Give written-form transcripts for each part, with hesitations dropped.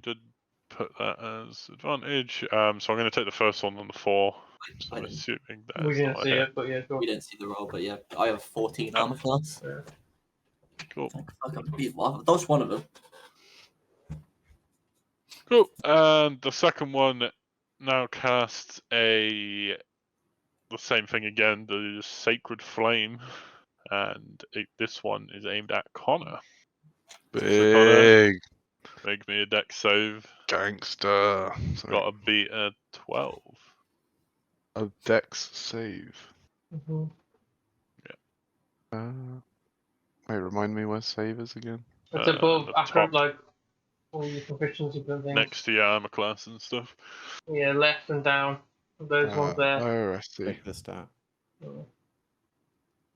did put that as advantage. So I'm going to take the first one on the 4. So I'm assuming that We didn't see it, but yeah, cool. We didn't see the roll, but yeah, I have 14 armor class. Yeah. Cool. I've dodged one of them. Cool. And the second one now casts the same thing again, the Sacred Flame, and this one is aimed at Connor. Big Connor, make me a dex save. gangster. Sorry. Got a beat at 12. A dex save. Mm-hmm. Wait, remind me where save is again. It's above the after top. like all your proficiency and things. Next to your armor class and stuff. Yeah, left and down. Those ones there. Oh, I see. Take the stat.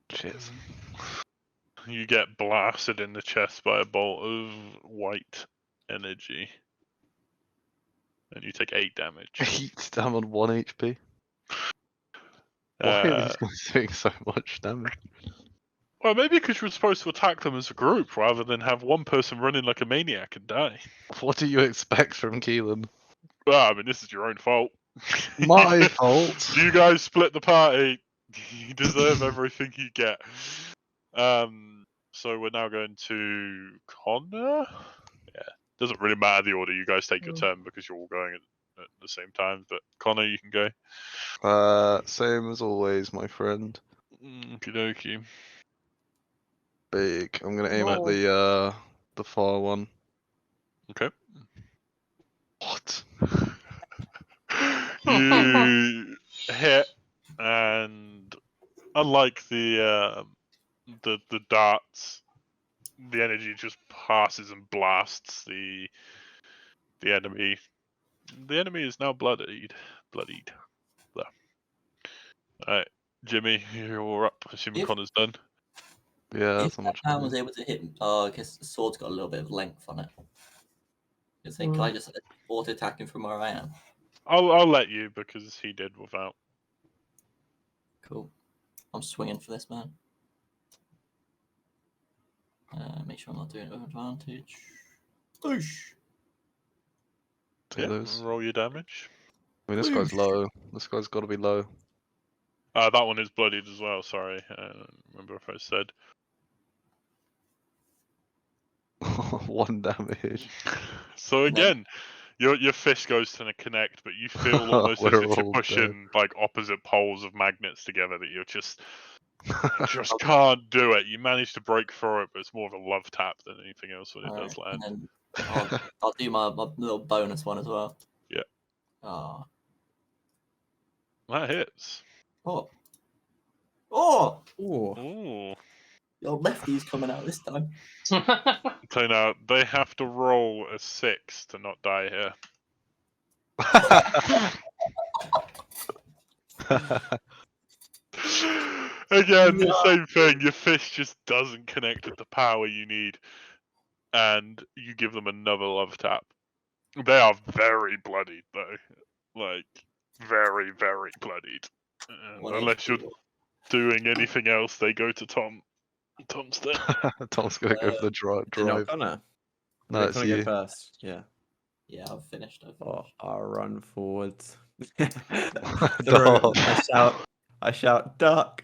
Cheers. You get blasted in the chest by a bolt of white energy. And you take 8 damage. 8 damn on 1 HP. Why are these guys doing so much damage? Well, maybe because you were supposed to attack them as a group rather than have one person running like a maniac and die. What do you expect from Keelan? Well, I mean, this is your own fault. My fault. You guys split the party. You deserve everything you get. So we're now going to Connor. Yeah, doesn't really matter the order. You guys take your turn because you're all going at the same time. But Connor, you can go. Same as always, my friend. Okie dokie. Big. I'm gonna aim at the far one. Okay. What? You hit, and unlike the darts, the energy just passes and blasts the enemy. The enemy is now bloodied. There. Alright, Jimmy, you're up. Assuming Connor's done. Yeah, If that's not that much. man was able to hit him, I guess the sword's got a little bit of length on it. Can I just auto attack him from where I am? I'll let you because he did without. Cool. I'm swinging for this man. Make sure I'm not doing it with advantage. Oosh. Take those. Roll your damage. I mean, this guy's low. This guy's got to be low. That one is bloodied as well. Sorry, remember if I said 1 damage. So again, your fist goes to connect, but you feel almost as We're if you're all pushing like opposite poles of magnets together. That you're just can't do it. You manage to break through it, but it's more of a love tap than anything else when it does land. And then I'll do my little bonus one as well. Yeah. Oh. That hits. Oh. Ooh. Your lefty's coming out this time. So now they have to roll a 6 to not die here. Again, the same thing. Your fist just doesn't connect with the power you need, and you give them another love tap. They are very bloodied, though. Like, very, very bloodied. Unless you're doing anything else, they go to Tom. Tom's there. Tom's gonna go for the drive. Connor. No, it's Connor you. go first. Yeah. Yeah, I've finished. I'll run forwards. Dog. I shout, duck.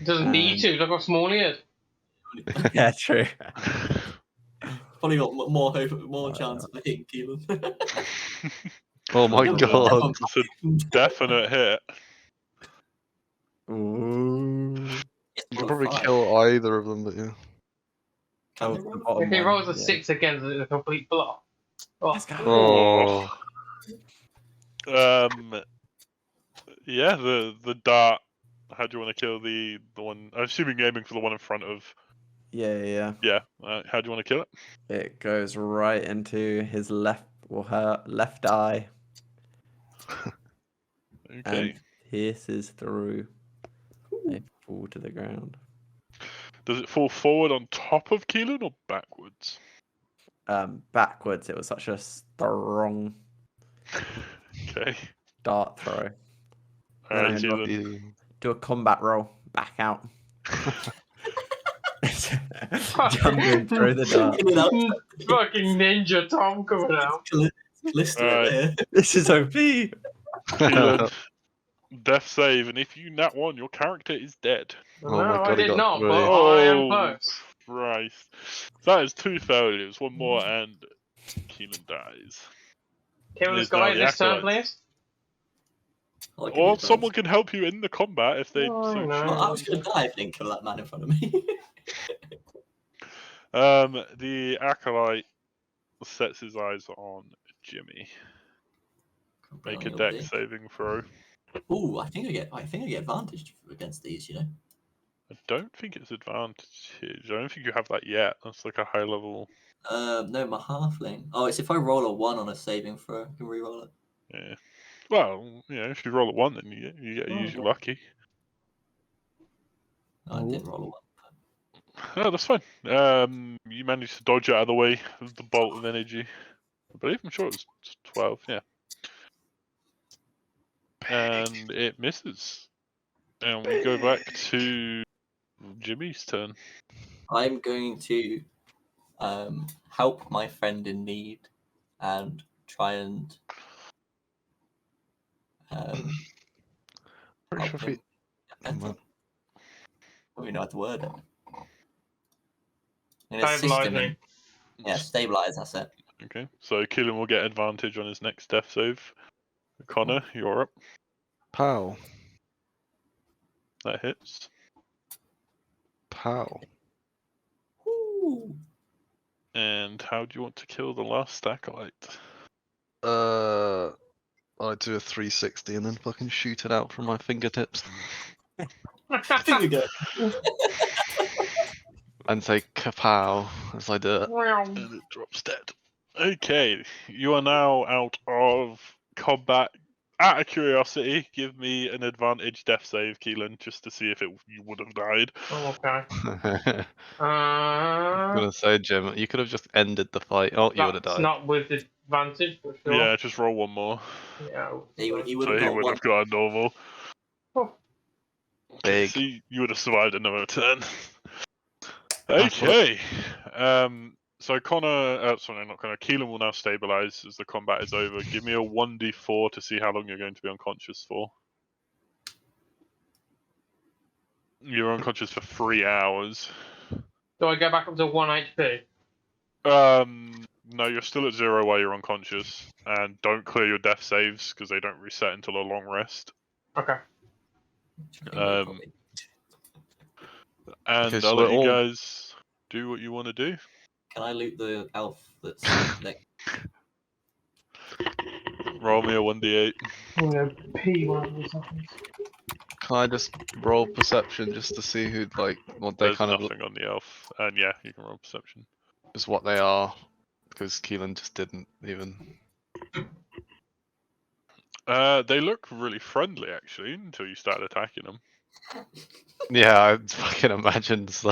Doesn't need to. Look how small he is. Yeah, true. Probably got more chance of hitting Keelan. Oh my god. It's a definite hit. Ooh. You could probably kill either of them, but yeah. If he rolls a 6 again, it's a complete block. Oh. Yeah, the dart. How do you want to kill the one? I'm assuming you're aiming for the one in front of. Yeah. Yeah. How do you want to kill it? It goes right into his left or her left eye. Okay. And pierces through. They fall to the ground. Does it fall forward on top of Keelan or backwards? Backwards. It was such a strong Okay. dart throw. Alright, And Keelan. do a combat roll. Back out. Jump in, throw the dart. Fucking ninja Tom coming out. Lister This is OP. Keelan, death save, and if you nat 1, your character is dead. Oh No, my I God, he did got not, three. but I am Oh, close. Christ. That is 2 failures, 1 more, and Keelan dies. Kill It this is now guy the this turn, acolytes. please. Or someone can help you in the combat if they Oh, so no. Well, I choose. was going to die if I didn't kill that man in front of me. The acolyte sets his eyes on Jimmy. Make a dex saving throw. Ooh, I think I get advantage against these, you know. I don't think it's advantage. I don't think you have that yet. That's like a high level. No, my halfling. Oh, it's if I roll a 1 on a saving throw, I can re-roll it. Yeah. Well, if you roll a 1, then you get to use your lucky. No, I didn't roll a 1. Oh, that's fine. You managed to dodge out of the way of the bolt of energy. I'm sure it was 12, yeah. And it misses. And we go back to Jimmy's turn. I'm going to help my friend in need and try and Pretty help sure if him get better. I don't even know how to word it. I'm gonna assist him in, stabilize, that's it. Okay, so Keelan will get advantage on his next death save. Connor, you're up. Pow. That hits. Pow. Ooh. And how do you want to kill the last acolyte? I do a 360 and then fucking shoot it out from my fingertips. Finger And say kapow as I do it. And it drops dead. Okay, you are now out of combat. Out of curiosity, give me an advantage death save, Keelan, just to see if you would have died. Oh, okay. I'm gonna say, Jim, you could have just ended the fight. Oh, you would have That's died. not with advantage, for sure. Yeah, just roll 1 more. Yeah. He would So he would have got a normal. Oh. Big. So you would have survived another turn. Okay. So Connor, sorry, not Connor. Keelan will now stabilize as the combat is over. Give me a 1d4 to see how long you're going to be unconscious for. You're unconscious for 3 hours. Do I go back up to 1 HP? No, you're still at 0 while you're unconscious, and don't clear your death saves because they don't reset until a long rest. Okay. And Okay, I'll so let you all- guys do what you want to do. Can I loot the elf that's next? Roll me a 1d8. I'm gonna pee one of these seconds. Can I just roll perception just to see who, like, what they There's kind of nothing on the elf, and yeah, you can roll perception. just what they are? Because Keelan just didn't even. They look really friendly actually until you start attacking them. Yeah, I fucking imagined so.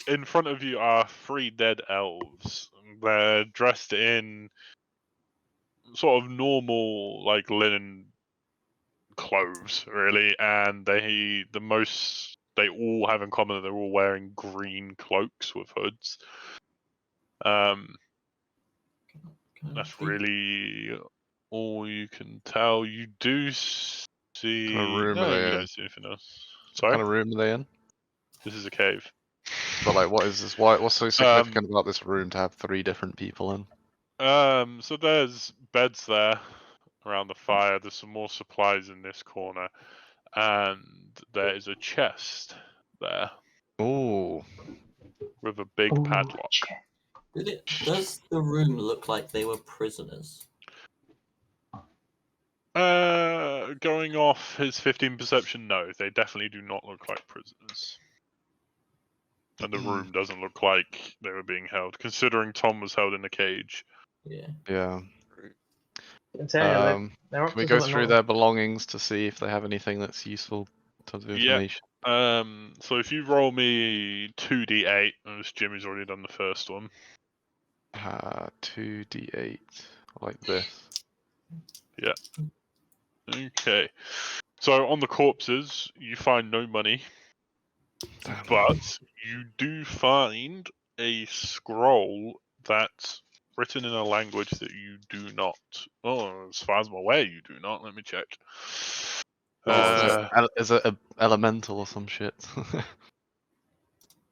In front of you are 3 dead elves. They're dressed in sort of normal, like linen clothes, really, and they all have in common that they're all wearing green cloaks with hoods. That's really all you can tell. You do see. What kind of room are No, they you in? don't see anything else. What Sorry, kind of room are they in? this is a cave. But like, what is this? What's so significant about this room to have 3 different people in? So there's beds there around the fire. There's some more supplies in this corner, and there is a chest there Ooh. with a big padlock. Does the room look like they were prisoners? Going off his 15 perception, no, they definitely do not look like prisoners. And the room doesn't look like they were being held, considering Tom was held in a cage. Yeah. Yeah. Can we go through their belongings to see if they have anything that's useful in terms of information? So if you roll me 2d8, as Jimmy's already done the first one. 2d8, like this. Yeah. Okay. So on the corpses, you find no money. Damn. But you do find a scroll that's written in a language that you do not. Oh, as far as I'm aware, you do not. Let me check. Is it elemental or some shit?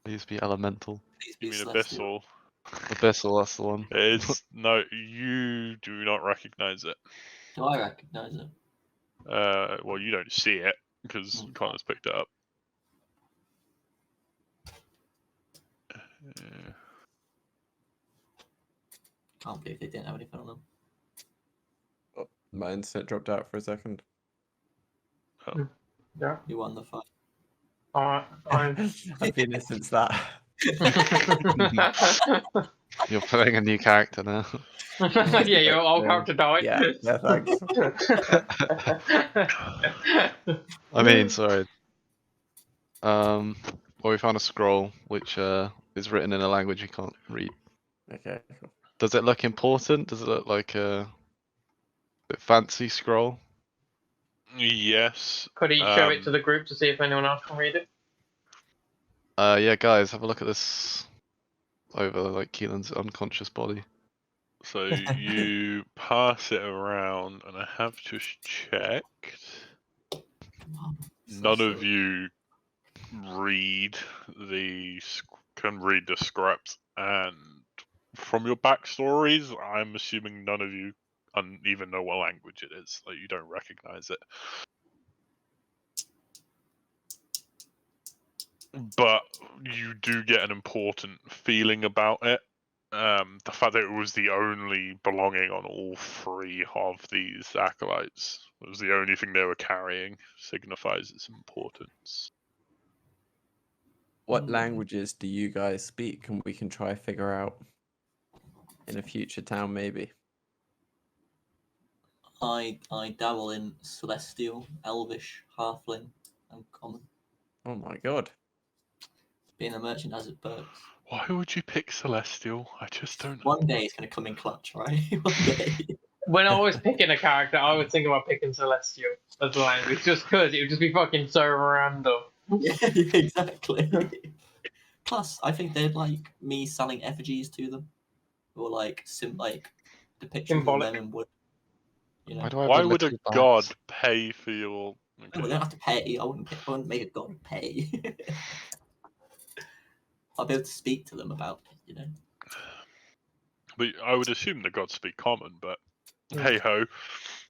It used to be elemental. Please You be mean celestial. abyssal? Abyssal, that's the one. It's no. You do not recognize it. Do I recognize it? Well, you don't see it because Connor's picked it up. Can't believe they didn't have anything on them. Oh, my internet dropped out for a second. Yeah. You won the fight. I've been here since that. You're playing a new character now. Yeah, your old character died. Yeah, thanks. I mean, sorry. Well, we found a scroll which is written in a language you can't read. Okay, cool. Does it look important? Does it look like a bit fancy scroll? Yes. Could he show it to the group to see if anyone else can read it? Yeah, guys, have a look at this over like Keelan's unconscious body. So you pass it around, and I have just checked. None of you can read the script, and from your backstories, I'm assuming none of you even know what language it is. Like, you don't recognize it. But you do get an important feeling about it. The fact that it was the only belonging on all three of these acolytes, it was the only thing they were carrying, signifies its importance. What languages do you guys speak? And we can try figure out in a future town, maybe. I dabble in celestial, elvish, halfling, and common. Oh my god. Being a merchant has its perks. Why would you pick Celestial? I just don't. One day it's going to come in clutch, right? One day. When I was picking a character, I would think about picking Celestial as the language, just because it would just be fucking so random. Yeah, exactly. Plus, I think they'd like me selling effigies to them, or like depictions Symbolic. of them in wood. You know, Why would a god pay for your? no, we don't have to pay. I wouldn't make a god pay. I'll be able to speak to them about it, you know. But I would assume the gods speak common, but hey ho.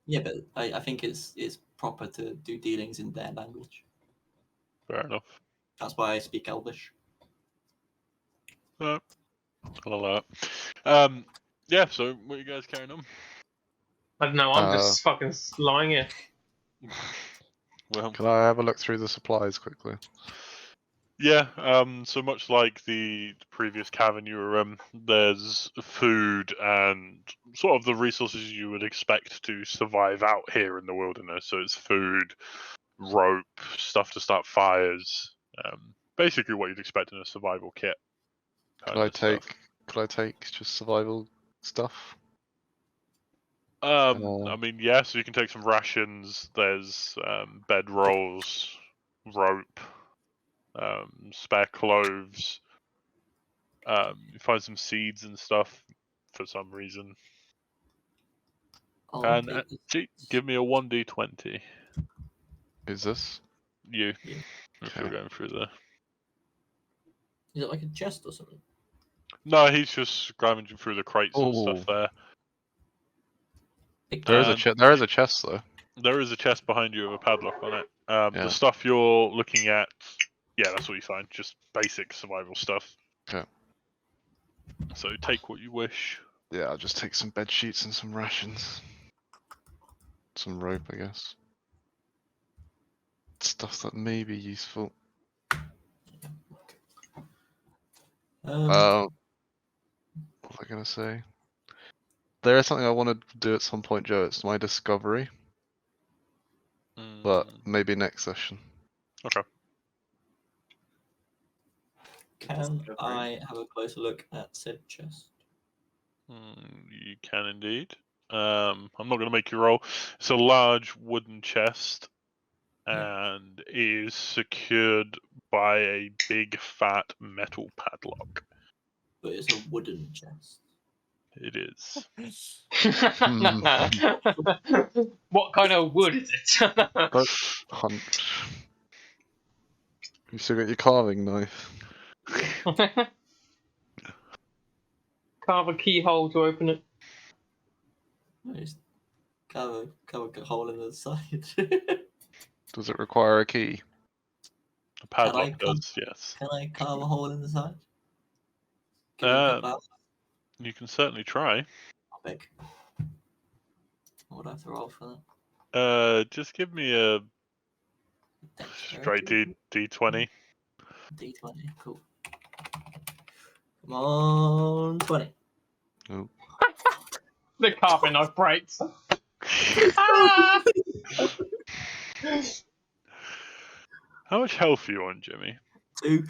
Yeah, but I think it's proper to do dealings in their language. Fair enough. That's why I speak Elvish. I love that. Yeah. So, what are you guys carrying on? I don't know, I'm just fucking lying here. Well, Can I have a look through the supplies quickly? yeah. So much like the previous cavern you were in, there's food and sort of the resources you would expect to survive out here in the wilderness. So it's food, rope, stuff to start fires. Basically, what you'd expect in a survival kit. Could I take just survival stuff? I mean, yeah. So you can take some rations. There's bed rolls, rope. Spare cloves. You find some seeds and stuff for some reason. And give me a 1d20. Who's this? You. Yeah. If you're going through there. Is it like a chest or something? No, he's just scrounging through the crates and stuff there. There is a chest though. There is a chest behind you with a padlock on it. Yeah. The stuff you're looking at, yeah, that's what you find. Just basic survival stuff. Okay. So take what you wish. Yeah, I'll just take some bed sheets and some rations. Some rope, I guess. Stuff that may be useful. What was I gonna say? There is something I want to do at some point, Joe. It's my discovery. But maybe next session. Okay. Can I have a closer look at said chest? You can indeed. I'm not going to make you roll. It's a large wooden chest. and is secured by a big fat metal padlock. But it's a wooden chest. It is. What kind of wood is it? Don't hunt. You still got your carving knife. Carve a keyhole to open it. No, just carve a hole in the side. Does it require a key? The padlock come- does, yes. Can I carve a hole in the side? Give me a couple hours. You can certainly try. How big? What would I have to roll for that? Just give me a straight Dexterity? D20. D20, cool. Come on, 20. The carving knife breaks. How much health are you on, Jimmy? 2.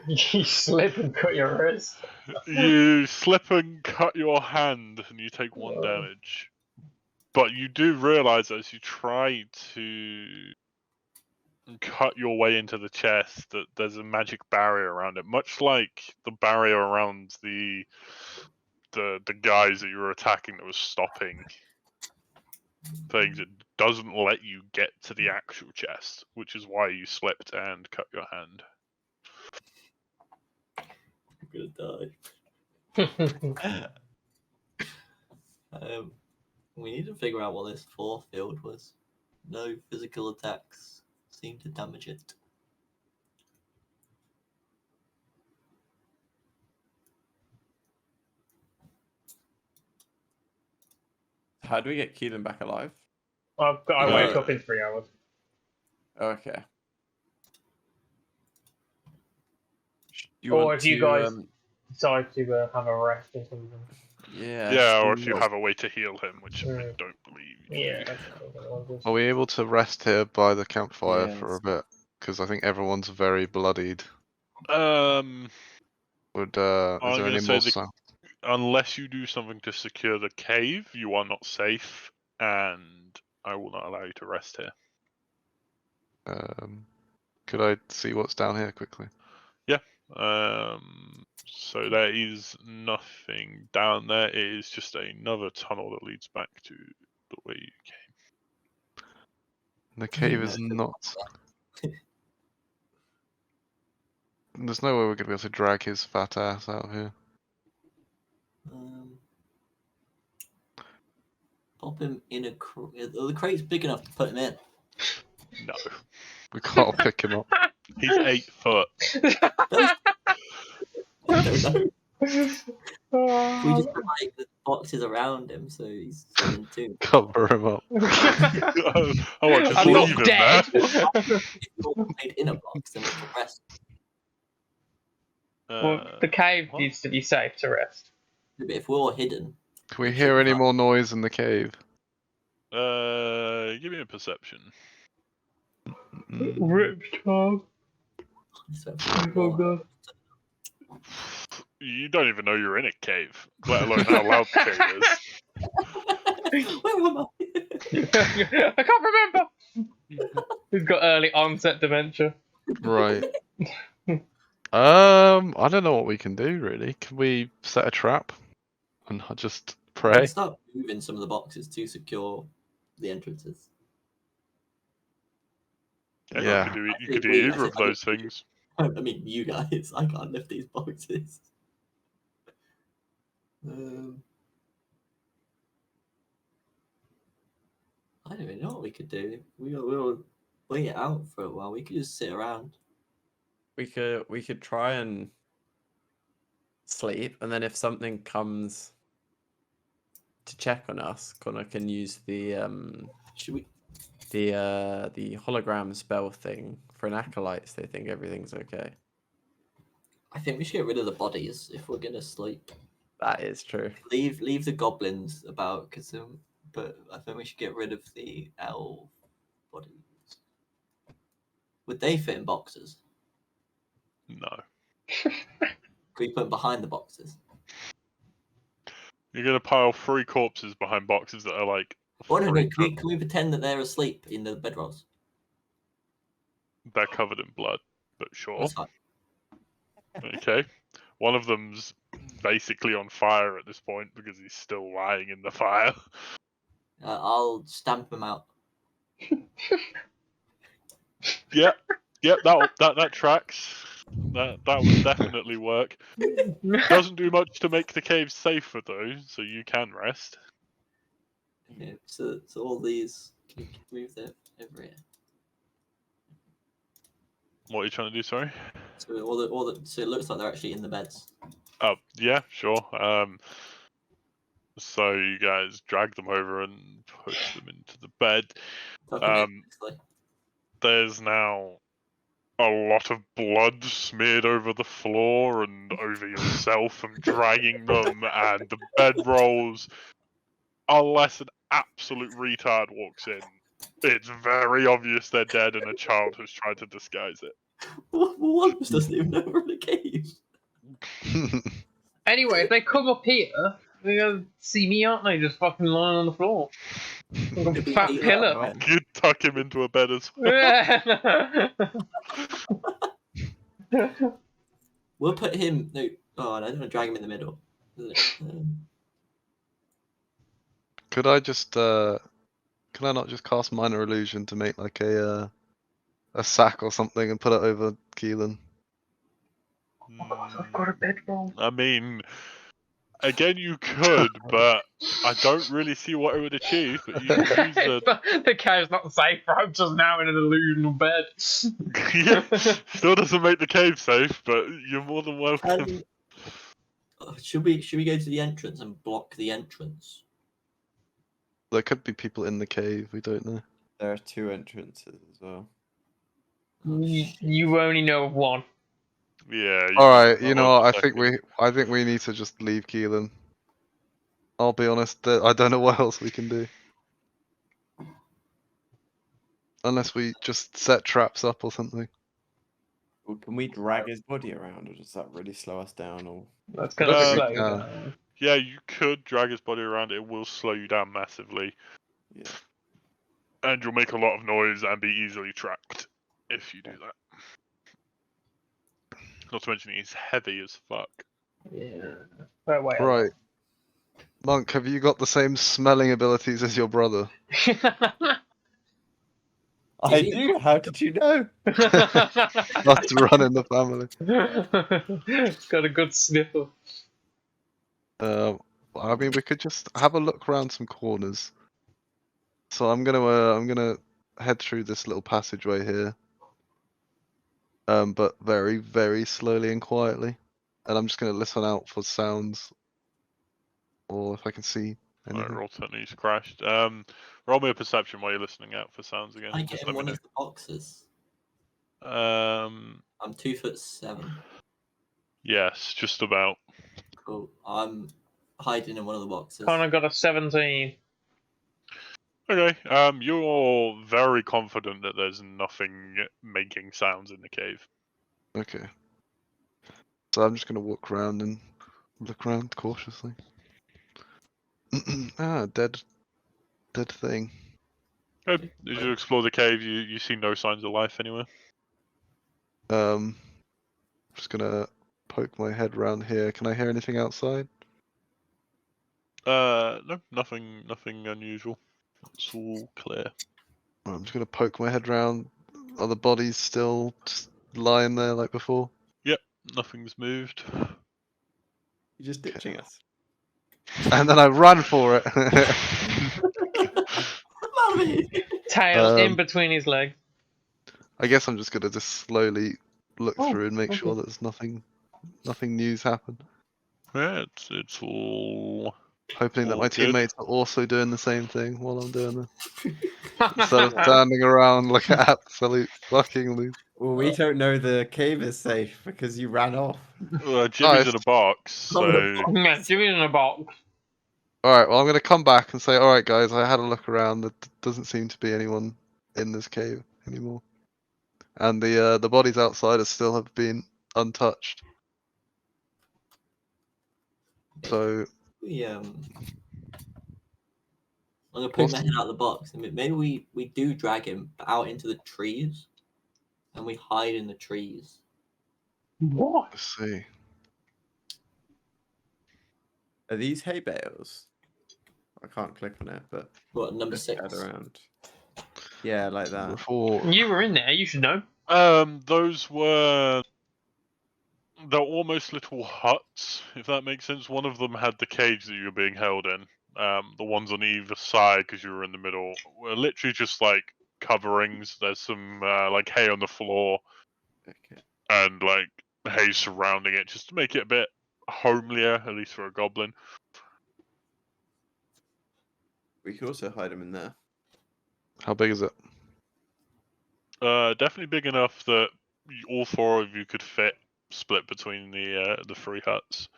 You slip and cut your wrist. You slip and cut your hand, and you take 1 damage. But you do realize as you try to cut your way into the chest that there's a magic barrier around it, much like the barrier around the guys that you were attacking that was stopping things. It doesn't let you get to the actual chest, which is why you slipped and cut your hand. I'm gonna die. We need to figure out what this force field was. No physical attacks seem to damage it. How do we get Keelan back alive? I wake up in 3 hours. Okay. Or if you guys decide to have a rest or something. Yeah, or if you have a way to heal him, which I don't believe. Yeah. Are we able to rest here by the campfire Yes. for a bit? Because I think everyone's very bloodied. I'm Is there gonna any say more the- sound? Unless you do something to secure the cave, you are not safe, and I will not allow you to rest here. Could I see what's down here quickly? So there is nothing down there. It is just another tunnel that leads back to the way you came. The cave is not. There's no way we're gonna be able to drag his fat ass out of here. Pop him in a crate. The crate's big enough to put him in. No, We can't pick him up. he's 8 foot. I don't know. We just put like the boxes around him, so he's 7'2". Cover him up. I want to I'm leave not him dead. there. If you're made in a box, then we can rest. Well, the cave needs to be safe to rest. But if we're all hidden, Can we hear any more noise in the cave? Give me a perception. Ripped Tom. so Oh god. You don't even know you're in a cave, let alone how loud the cave is. where am I? I can't remember. He's got early onset dementia. Right. I don't know what we can do really. Can we set a trap and just We pray? can start moving some of the boxes to secure the entrances. Yeah. You could do either of those things. I mean, you guys. I can't lift these boxes. I don't even know what we could do. We'll wait it out for a while. We could just sit around. We could try and sleep, and then if something comes to check on us, Connor can use the Should we? the hologram spell thing for an acolyte, so they think everything's okay. I think we should get rid of the bodies if we're gonna sleep. That is true. Leave the goblins about, but I think we should get rid of the elf bodies. Would they fit in boxes? No. Could we put them behind the boxes? You're gonna pile 3 corpses behind boxes that are like Oh no, freak can we pretend that they're asleep in the bedrolls? They're covered in blood, but sure. That's fine. Okay. One of them's basically on fire at this point because he's still lying in the fire. I'll stamp them out. Yep, that tracks. That would definitely work. Doesn't do much to make the cave safer though, so you can rest. Yeah, so all these can move them over here. What are you trying to do? Sorry. So so it looks like they're actually in the beds. Oh yeah, sure. So you guys drag them over and push them into the bed. Tuck 'em in, basically. There's now a lot of blood smeared over the floor and over yourself from dragging them, and the bedrolls. Unless an absolute retard walks in, it's very obvious they're dead and a child has tried to disguise it. One doesn't even know we're in a cave. Anyway, if they come up here, they're gonna see me, aren't they? Just fucking lying on the floor. Like a fat pillar. You tuck him into a bed as well. Yeah. We'll put him. No, oh, I don't want to drag him in the middle. Could I just can I not just cast minor illusion to make like a sack or something and put it over Keelan? I've got a bedroll. I mean, again, you could, but I don't really see what it would achieve. But you could use The cave's not safe. I'm just now in an illusional bed. yeah, still doesn't make the cave safe, but you're more than welcome. Should we go to the entrance and block the entrance? There could be people in the cave. We don't know. There are 2 entrances as well. You only know of one. Yeah. All right. You hold know on what? a I think we need to just leave Keelan. I'll be honest. I don't know what else we can do. Unless we just set traps up or something. Well, can we drag his body around, or does that really slow us down? Or That's I gonna don't think we slow you can. down. Yeah, you could drag his body around. It will slow you down massively. Yeah. And you'll make a lot of noise and be easily tracked if you do that. Not to mention he's heavy as fuck. Yeah. But wait. Right. Monk, have you got the same smelling abilities as your brother? I do. How did you know? That's run in the family. It's got a good sniffer. I mean, we could just have a look around some corners. So I'm gonna head through this little passageway here. But very, very slowly and quietly. And I'm just gonna listen out for sounds, or if I can see anything. Roll 10, he's crashed. Roll me a perception while you're listening out for sounds again. I Just get let in me one know. of the boxes. Um, I'm 2'7". yes, just about. Cool. I'm hiding in one of the boxes. Connor got a 17. Okay. You're very confident that there's nothing making sounds in the cave. Okay. So I'm just gonna walk around and look around cautiously. Dead thing. Good. As you explore the cave, you see no signs of life anywhere. Just gonna poke my head around here. Can I hear anything outside? No, nothing unusual. It's all clear. I'm just gonna poke my head around. Are the bodies still just lying there like before? Yep, nothing's moved. You're just ditching us. And then I run for it. Tail in Um, between his legs. I guess I'm just gonna just slowly look Oh, through and make sure okay. that there's nothing new's happened. Yeah, it's all. Hoping that All my good. teammates are also doing the same thing while I'm doing this. Instead of standing around like an absolute fucking loser. Well, we don't know the cave is safe because you ran off. Jimmy's Nice. in a box, so Yeah, Jimmy's in a box. Alright, well I'm gonna come back and say, alright guys, I had a look around. There doesn't seem to be anyone in this cave anymore. And the bodies outside still have been untouched. So We I'm gonna poke my head out of the box, and maybe we do drag him out into the trees, and we hide in the trees. What? Let's see. Are these hay bales? I can't click on it, but What, number just head 6? around. Yeah, like that. Before You were in there. You should know. Those were they're almost little huts, if that makes sense. One of them had the cage that you were being held in. The ones on either side, because you were in the middle, were literally just like coverings. There's some like hay on the floor Okay. and like hay surrounding it, just to make it a bit homelier, at least for a goblin. We could also hide them in there. how big is it? Definitely big enough that all 4 of you could fit, split between the 3 huts,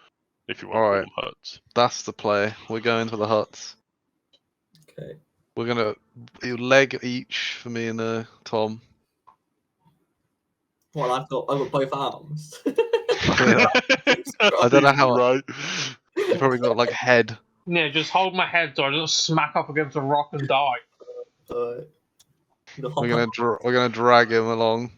if you want Alright. all huts. That's the play. We're going for the huts. Okay. We're gonna leg each for me and Tom. Well, I've got both arms. I don't know how- Right. You probably got like head. Yeah, just hold my head so I don't smack up against a rock and die. We're gonna drag him along.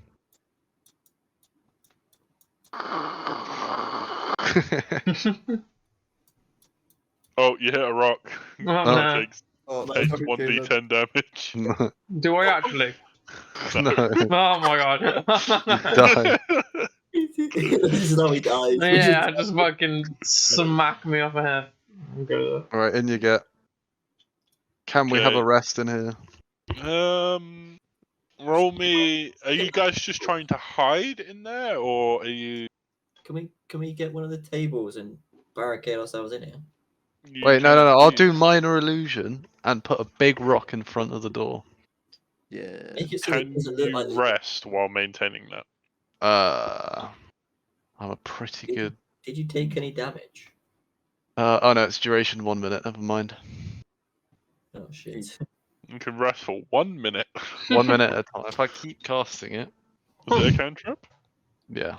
Oh, you hit a rock. Oh, That no. takes Oh, takes 1d10 damage. No. Do I actually? No. Oh my god. Die. This is how he dies. Yeah, just fucking smack me off the head. Okay. Alright, in you get. Can we have a Okay. rest in here? Roll me. Are you guys just trying to hide in there, or are you? Can we get one of the tables and barricade ourselves in here? you Wait, no, can I'll do use minor illusion and put a big rock in front of the door. Yeah. Make it so it Can doesn't look you like rest while maintaining that? I'm a pretty good. Did you take any damage? Oh no, it's duration 1 minute. Never mind. Oh shit. You can rest for 1 minute. 1 minute at a time. If I keep casting it, Was it a cantrip? yeah.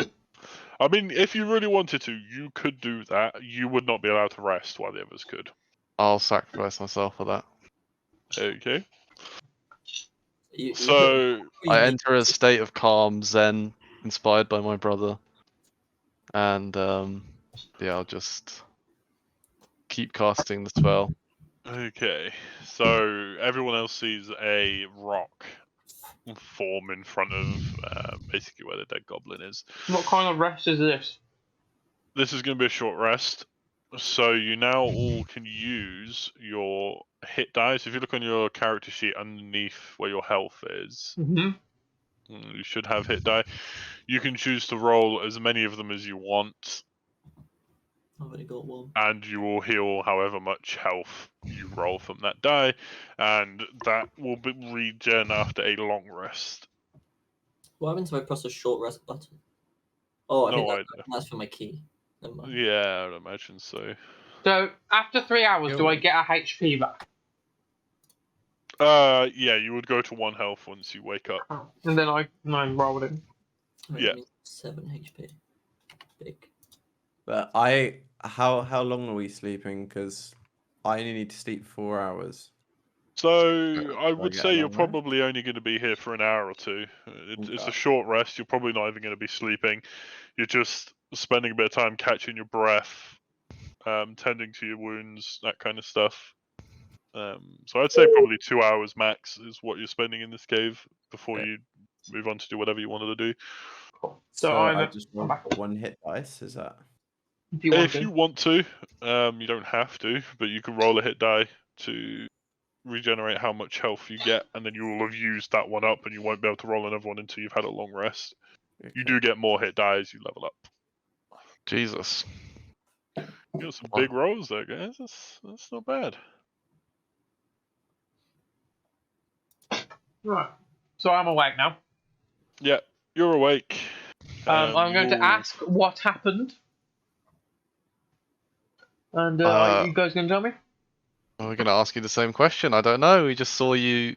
I mean, if you really wanted to, you could do that. You would not be allowed to rest while the others could. I'll sacrifice myself for that. Okay. You So I enter a state of calm, zen, inspired by my brother, and yeah, I'll just keep casting the spell. okay. So everyone else sees a rock form in front of basically where the dead goblin is. What kind of rest is this? This is going to be a short rest. So you now all can use your hit dice. If you look on your character sheet underneath where your health is, Mm-hmm. you should have hit die. You can choose to roll as many of them as you want, I've only got one. and you will heal however much health you roll from that die, and that will be regen after a long rest. What happens if I press a short rest button? Oh, I think No that, idea. that's for my key. Never mind. Yeah, I'd imagine so. So, after 3 hours, do I Yeah. get a HP back? Yeah, you would go to 1 health once you wake up. And then I roll it. Wait, Yeah. that means 7 HP. Big. But how long are we sleeping? Because I only need to sleep 4 hours. So I I would get say a you're long rest? probably only going to be here for an hour or 2. It's a Okay. short rest. You're probably not even going to be sleeping. You're just spending a bit of time catching your breath, tending to your wounds, that kind of stuff. So I'd say probably 2 hours max is what you're spending in this cave before Okay. you move on to do whatever you wanted to do. So I I'm just I'm want back. 1 hit dice. Is that? If you want If to. you want to, you don't have to, but you can roll a hit die to regenerate how much health you get, and then you will have used that one up, and you won't be able to roll another one until you've had a long rest. You do get more hit die as you level up. Jesus. You got some big rolls there, guys. That's not bad. Right. So I'm awake now. Yeah, you're awake. I'm going to you'll- ask what happened. And you guys going to tell me? We're gonna ask you the same question. I don't know. We just saw you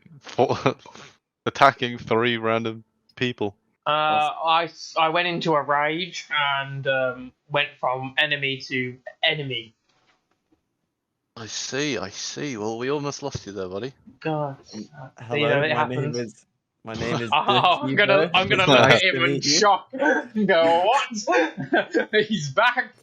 attacking 3 random people. I went into a rage and went from enemy to enemy. I see. Well, we almost lost you there, buddy. God. Hello, You know, it my name happens. is Oh, I'm gonna Deuxckibo. look Nice at to him in meet you. shock and go, what? He's back.